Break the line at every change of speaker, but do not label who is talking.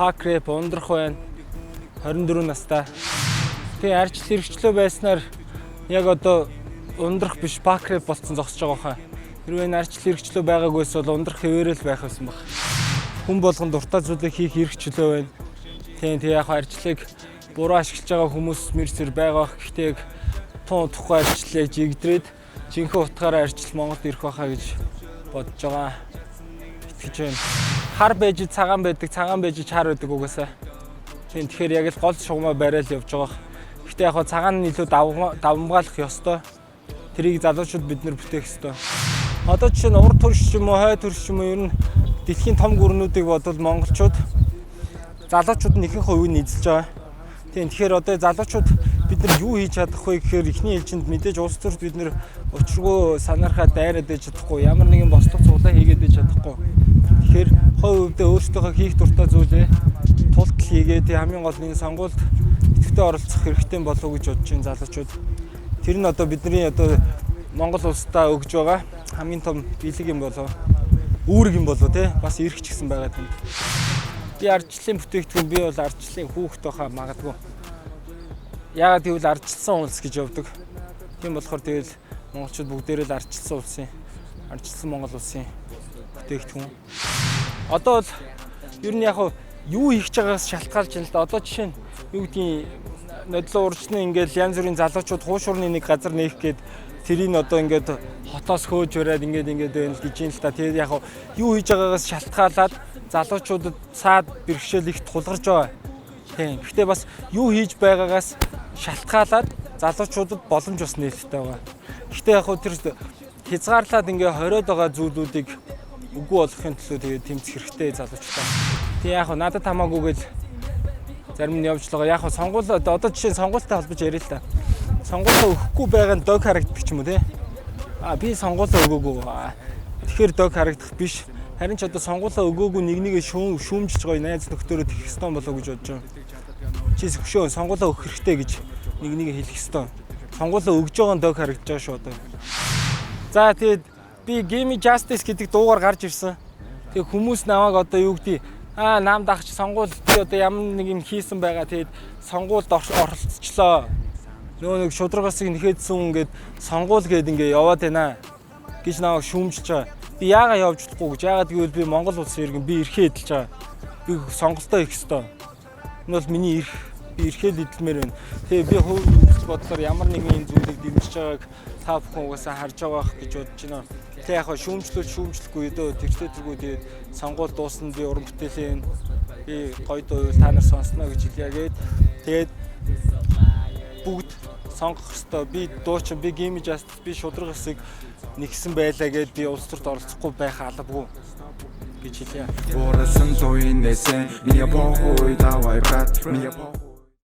Park Rap ундрах байна. 24 настай. Тэгээ арчил хэрэгчлөө байснаар яг одоо ундрах биш Park Rap болцсон зогсож байгаа хаа. Хэрвээ арчил хэрэгчлөө байгаагүйс бол ундрах хэвээрэл байх байсан баг. Хүн болгон дуртай зүйлийг хийх хэрэгчлөө байна. Тэгээ яг арчлыг буруу ашиглаж байгаа хүмүүс мэрсэр байгаа. Гэхдээ яг тун тухай арчлыг жигдрээд жинхэнэ утгаараа арчил Монголд ирэх байхаа гэж бодож байгаа. Итгэж байна. Хар байж цагаан байдаг, цагаан байж чар байдаг угаасаа. Тэгэхээр яг л гол шугамаа барайл явж байгаа. Гэхдээ яг цагаан нь илүү давмгаалах ёстой. Тэрийг залуучууд бид нэр бүтээх ёстой. Одоо жишээ нь урд төрш юм уу, хой төрш юм уу ер нь дэлхийн том гүрнүүдийг бодвол монголчууд залуучууд нь ихэнх хувийг нь эзэлж байгаа. Тэгэхээр одоо залуучууд бид нар юу хийж чадах вэ гэхээр эхний ээлжинд мэдээж улс төрд бид нар учиргүй санаархаа дайраад ээж чадахгүй, ямар нэгэн бослог цуглаа хийгээд ээж чадахгүй. Тэгэхээр хувь хувьдээ өөрсдөө хийх дуртай зүйлээ тултал хийгээд хамгийн гол нь сонгуульд идэвхтэй оролцох хэрэгтэй болов уу гэж бодож байна залуучууд. Тэр нь одоо бидний одоо Монгол улсдаа өгж байгаа хамгийн том биелэг юм болов. Үүрэг юм болов те бас эрх ч гэсэн байгаа юм. Би ардчлалын бүтээгдэхүүн би бол ардчлалын хүүхэд байхаа магадгүй. Яагаад гэвэл ардчилсан улс гэж явдаг. Тийм болохоор тэгэл монголчууд бүгдээрээ л ардчилсан улсын, ардчилсан Монгол улсын бүтээгдэхүүн. Одоо бол ер нь яг юу хийж байгаагаас шалтгаалж байна л да. Одоо жишээ нь юу гэдгийг нодлоо уржны ингээл янз бүрийн залуучууд хуушурны нэг газар нээх гээд тэрийг одоо ингээд хотоос хөөж бариад ингээд байна л гэж юм л та. Тэгээд яг юу хийж байгаагаас шалтгаалаад залуучуудад саад бэрхшээл их тулгарч байгаа. Тийм. Гэхдээ бас юу хийж байгаагаас шалтгаалаад залуучуудад боломж бас нээлттэй байгаа. Гэхдээ яг тэр хязгаарлаад ингээ хориод байгаа зүйлүүдийг үгүй болгохын төлөө тэгээд тэмцэх хэрэгтэй залуучуудаа. Тийм яг надад хамаагүй гэл зарим нь явж байгаа. Яг сонгуул одоо жишээ нь сонгуультай холбож ярил л та. Сонгуулаа өгөхгүй байгаа нь дог харагддаг ч юм уу те. Би сонгуулаа өгөөгүй. Тэгэхээр дог харагдах биш. Харин ч одоо сонгуулаа өгөөгүй нэгнийгээ шүүмжилж гоё найз нөхдөөрөө тэгэх ёстой болов гэж бодож байна. Чи зөвшөө сонгуулаа өгөх хэрэгтэй гэж нэгнийгээ хэлэх ёстой. Сонгуулаа өгж байгаа нь дог харагдаж байгаа шүү одоо. За тэгээд би Game Justice гэдэг дуугаар гарч ирсэн. Тэгээ хүмүүс намайг одоо юу гэдэг нам дагч сонгуул би одоо ямар нэг юм хийсэн байгаа. Тэгээд сонгуульд оролцчлоо. Нөгөө нэг шударгаас нэхэдсэн хүн гээд сонгуул гээд ингээ яваад байна гэж намайг шүүмжилж байгаа. Би яагаад явж чадахгүй гэж. Яагаад гэвэл би Монгол улсын иргэн би эрхээ эдэлж байгаа. Би сонголтоо хийх ёстой. Энэ бол миний эрх. Би эрхээ эдэлмээр байна. Тэгээ би хувь бодлоор ямар нэгэн зүйлийг дэмжиж байгааг та бүхэн угаасаа харж байгаа гэж бодож байна. Тэгээ яг шүүмжлэхгүй өдөө тэгтэргүй тэгээд сонгуул дуусна би уран бүтээлийн би гоё дуу та нар сонсноо гэж хэлье. Тэгээд бүгд сонгох ёстой. Би дуучин, би Game Justice, би шудраг хэсэг нэгсэн байлаа гэд би улс төрд оролцохгүй байх албагүй гэж хэлье.